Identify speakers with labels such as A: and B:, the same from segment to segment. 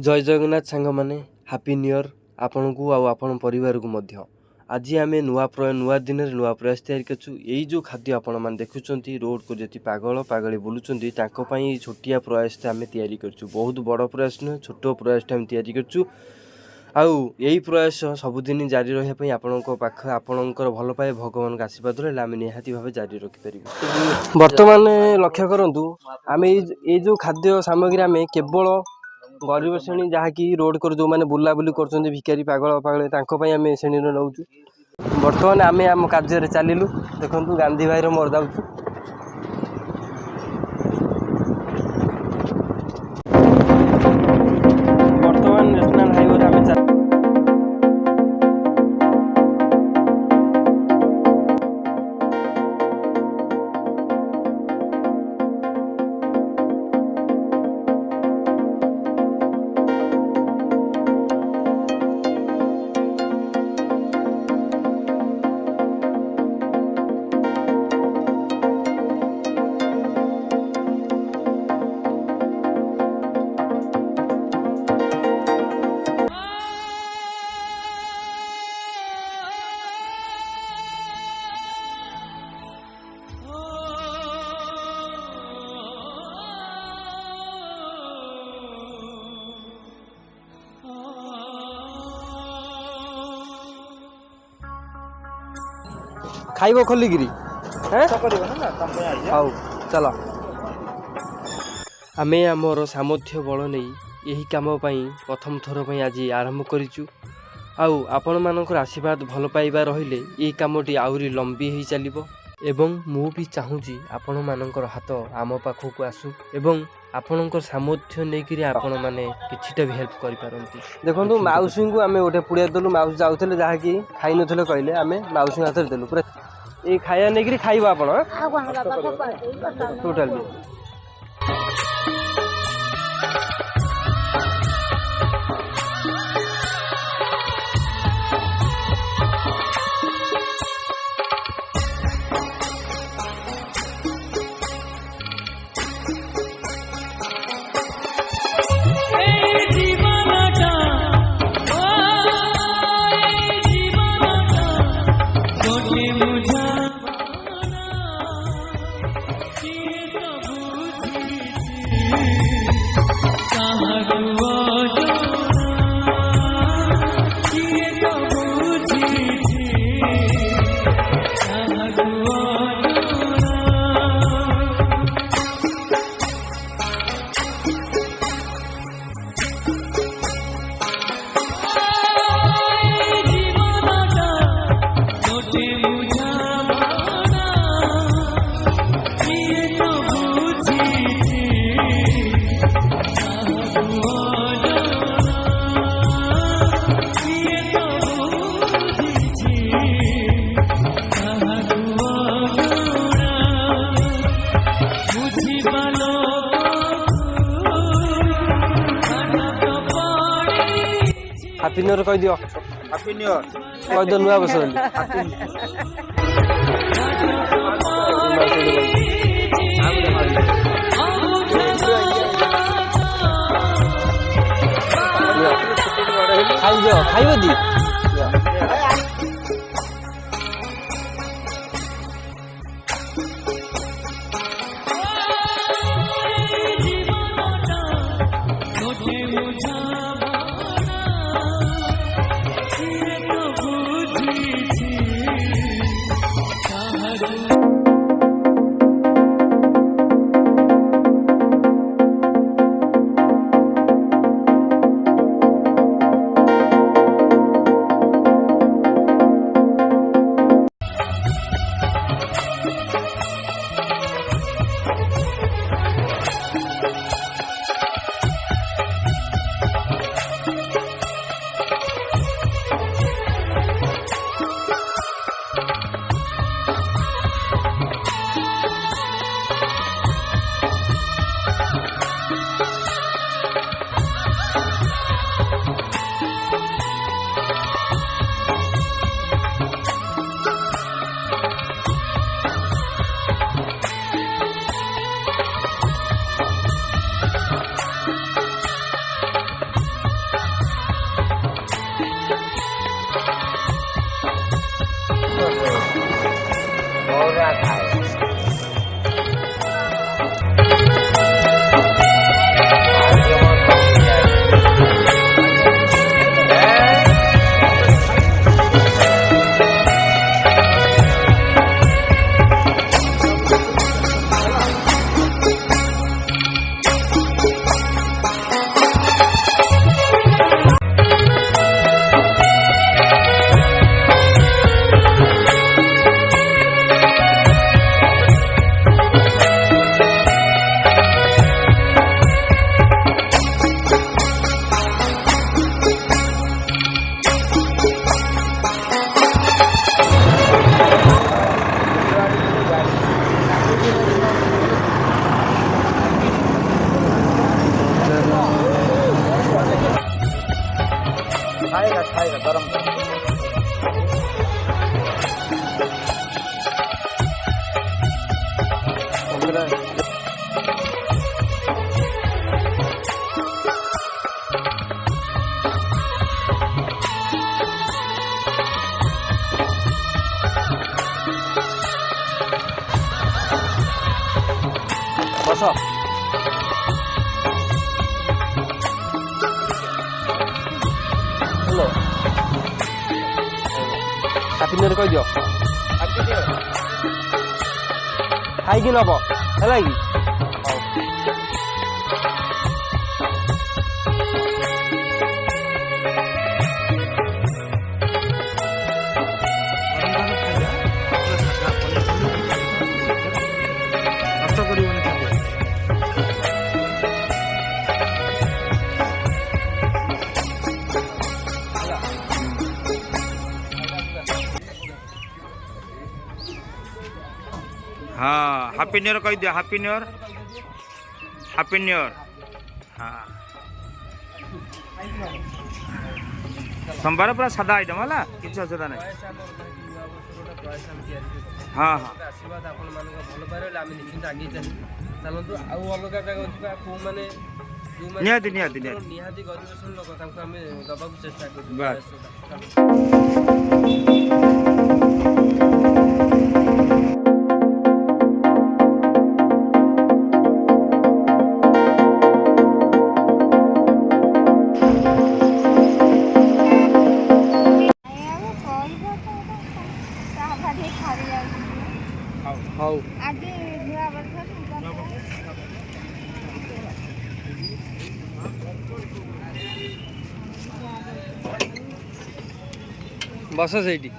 A: जय जगन्नाथ सांग माने हैप्पी न्यू ईयर आपन को आपण परिवार को मध्य। आज आम नुआ दिन नुआ प्रयास तैयारी करछु। यही जो खाद्य आपण मान देखुचंती रोड को जति पागल पागली बुलुचंती तांको पई छोटिया प्रयास आम तैयारी करछु। बहुत बड़ प्रयास न छोट प्रयास आम तैयारी करछु। आउ यही प्रयास सबुदिन जारी रहिया पई आपनको पाख आपणकर भल पाए भगवान का आशीर्वाद रहे आम निहाती भाव जारी रखि परिबु। वर्तमान लक्ष्य करंतु आम ये जो खाद्य सामग्री आम केवल गरीब श्रेणी जहाँकि रोड कर जो मैंने बुलाबुली कर भिकारी पागल पागल आम श्रेणी नौचु। बर्तमान आम आम कार्य चलिलु देखु गांधी भाई मोर जाऊँ बर्तमान नेशनल हाईवे आम खाइब खोलिकी हाउ चल आम आमर सामर्थ्य बल नहीं यही कम प्रथम थर पर आज आरंभ करूँ। आपण मानकर आशीर्वाद भल पाइबा रहिले ये कामटी आहुरी लंबी हो चलो एवं मु भी चाहूँगी आपण मानकर हाथ आम पाखक आसू एवं आपणकर सामर्थ्य नहीं आपण मैंने किछिटा भी हेल्प करिपारंती। देखो माउसी को आम गोटे पुड़िया देलु माउसी जाऊे जहाँकि खाई नथिले कहले आम माउसी हाथ देलु पूरा ये खाया नहीं खाइबा आपण टोटल हैप्पी न्यू ईयर कह दियो। हैप्पी न्यू ईयर कह दो नुआ वर्ष खाइब दी
B: ଖାଇବା ଗରମ
A: ବସ। ହ୍ୟାଲୋ ହାପିନିୟର କହିଦିଅ ଖାଇକି ନବ ହେଲା କି।
B: हाँ हैप्पी न्यू ईयर कह दिया हैप्पी न्यू ईयर हाँ सोमवार पूरा सादा आइटम है किसी असुविधा नहीं हाँ हाँ
A: आशीर्वाद आपण मानक भल पारे आम निश्चित आगे चलू चलतु आउ अलग जगह जा मैंने
B: निहाती निहाती निहाती
A: निहाती गरीब श्रेणी लोक आम दबाक चेष्टा करूँ। ହଉ ବସ ସେଇଠି।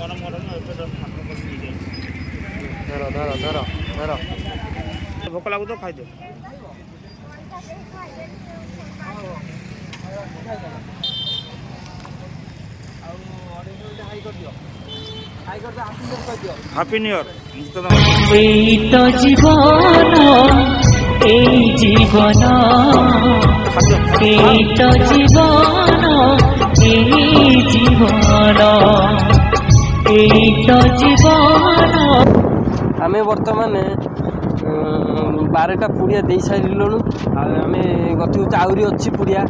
B: ଗରମ ଗରମ
A: ଧର ଧର ଧର ଧର
B: ଭୋକ ଲାଗୁ ତ ଖାଇଦିଅ हैप्पी न्यू ईयर
C: এই তো জীবন এই জীবন এই তো জীবন এই জীবন এই তো জীবন।
A: ଆମେ ବର୍ତ୍ତମାନ 12ଟା ପୁଡ଼ିଆ ଦେଇ ସାରିଲୁଣୁ। ଆଉ ଆମେ ଗତି ହେଉଛି ଆହୁରି ଅଛି ପୁଡ଼ିଆ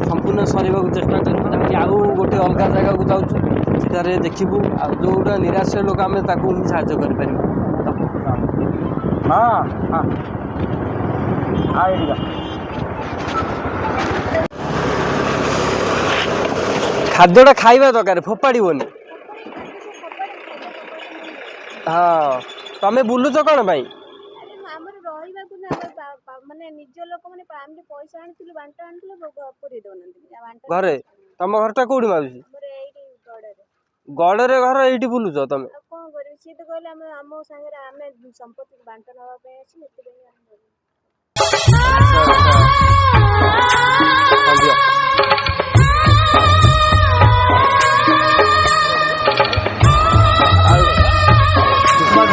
A: ସମ୍ପୂର୍ଣ୍ଣ ସରିବାକୁ ଚେଷ୍ଟା କରିବୁ। ଯାହାକି ଆଉ ଗୋଟେ ଅଲଗା ଜାଗାକୁ ଯାଉଛୁ ସେଠାରେ ଦେଖିବୁ ଆଉ ଯେଉଁଟା ନିରାଶ୍ରୟ ଲୋକ ଆମେ ତାକୁ ହିଁ ସାହାଯ୍ୟ କରିପାରିବୁ।
B: हाँ हाँ आएगा
A: ଖାଦ୍ୟଟା ଖାଇବା ଦରକାର ଫୋପାଡ଼ିବନି। ହଁ ତମେ ବୁଲୁଛ କ'ଣ ପାଇଁ?
D: ଆମର ରହିବାକୁ ନା ମାନେ ନିଜ ଲୋକ ମାନେ ଆମେ ପଇସା ଆଣିଥିଲୁ ବାଣ୍ଟ ଆଣିଥିଲୁ ପୁରେଇ ଦଉନାହାନ୍ତି
A: ଘରେ ତମ ଘରଟା କୋଉଠି ମାଉସୀ?
D: ଆମର ଏଇଠି ଗଡ଼ରେ।
A: ଗଡ଼ରେ ଘର ଏଇଠି ବୁଲୁଛ ତମେ?
D: ଆଉ କଣ କରିବି ସିଏ ତ କହିଲେ ଆମେ ଆମ ସାଙ୍ଗରେ ଆମେ ସମ୍ପତ୍ତି ବାଣ୍ଟ ନେବା ପାଇଁ ଅଛି ସେଥିପାଇଁ ଆମେ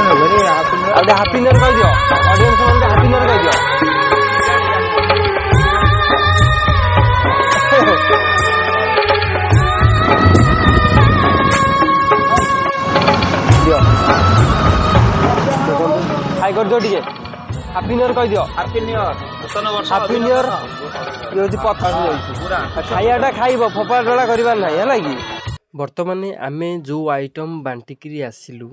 A: ଆଉ ଗୋଟେ ହାପି ନ୍ୟୁ ଇୟର କହିଦିଅ ଅଡିଏନ୍ସ ମାନଙ୍କୁ ହାପି ନ୍ୟୁ ଇୟର କହିଦିଅ। ହାଇ କରିଦିଅ ଟିକେ ହାପି ନ୍ୟୁ ଇୟର କହିଦିଅ।
B: हैप्पी न्यू ईयर नूतन वर्ष
A: ହାପି ନ୍ୟୁ ଇୟର ଇଏ ହେଉଛି ପଥର ଖାଇବାଟା ଖାଇବ ଫୋପାଡ଼ା କରିବାର ନାହିଁ ହେଲା କି। ବର୍ତ୍ତମାନ ଆମେ ଯେଉଁ ଆଇଟମ୍ ବାଣ୍ଟିକିରି ଆସିଲୁ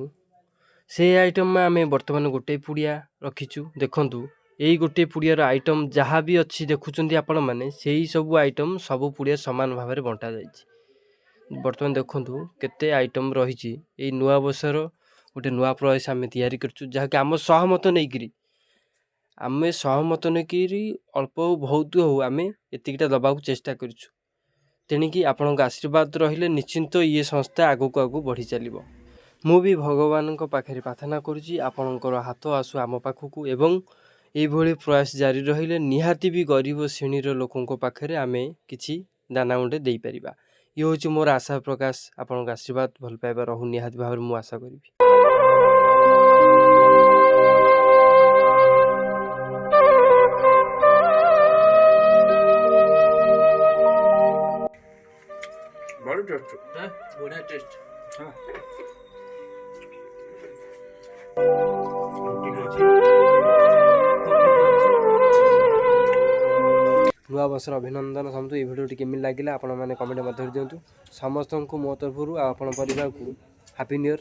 A: ସେଇ ଆଇଟମ୍ ଆମେ ବର୍ତ୍ତମାନ ଗୋଟେ ପୁଡ଼ିଆ ରଖିଛୁ। ଦେଖନ୍ତୁ ଏଇ ଗୋଟିଏ ପୁଡ଼ିଆର ଆଇଟମ୍ ଯାହା ବି ଅଛି ଦେଖୁଛନ୍ତି ଆପଣମାନେ ସେଇ ସବୁ ଆଇଟମ୍ ସବୁ ପୁଡ଼ିଆ ସମାନ ଭାବରେ ବଣ୍ଟା ଯାଇଛି। ବର୍ତ୍ତମାନ ଦେଖନ୍ତୁ କେତେ ଆଇଟମ୍ ରହିଛି। ଏଇ ନୂଆ ବର୍ଷର ଗୋଟେ ନୂଆ ପ୍ରୟାସ ଆମେ ତିଆରି କରିଛୁ ଯାହାକି ଆମ ସହମତ ନେଇକିରି ଅଳ୍ପ ହଉ ବହୁତ ହଉ ଆମେ ଏତିକିଟା ଦେବାକୁ ଚେଷ୍ଟା କରିଛୁ। ତେଣିକି ଆପଣଙ୍କ ଆଶୀର୍ବାଦ ରହିଲେ ନିଶ୍ଚିନ୍ତ ଇଏ ସଂସ୍ଥା ଆଗକୁ ବଢ଼ି ଚାଲିବ। ମୁଁ ବି ଭଗବାନଙ୍କ ପାଖରେ ପ୍ରାର୍ଥନା କରୁଛି ଆପଣଙ୍କର ହାତ ଆସୁ ଆମ ପାଖକୁ ଏବଂ ଏଇଭଳି ପ୍ରୟାସ ଜାରି ରହିଲେ ନିହାତି ବି ଗରିବ ଶ୍ରେଣୀର ଲୋକଙ୍କ ପାଖରେ ଆମେ କିଛି ଦାନା ମୁଣ୍ଡେ ଦେଇପାରିବା। ये हूँ मोर आशा प्रकाश आपन आशीर्वाद भल पाइबा रहू निहाती भाव में आशा करी।
B: बड़ी टेस्ट
A: बढ़िया टेस्ट। नुआ वर्षर अभिनंदन समझु। ये भिडियो केमी लगे आपण मैंने कमेंट मध्य दिंतु। समस्त को मो तरफ आपण परिवार को हैप्पी न्यू ईयर।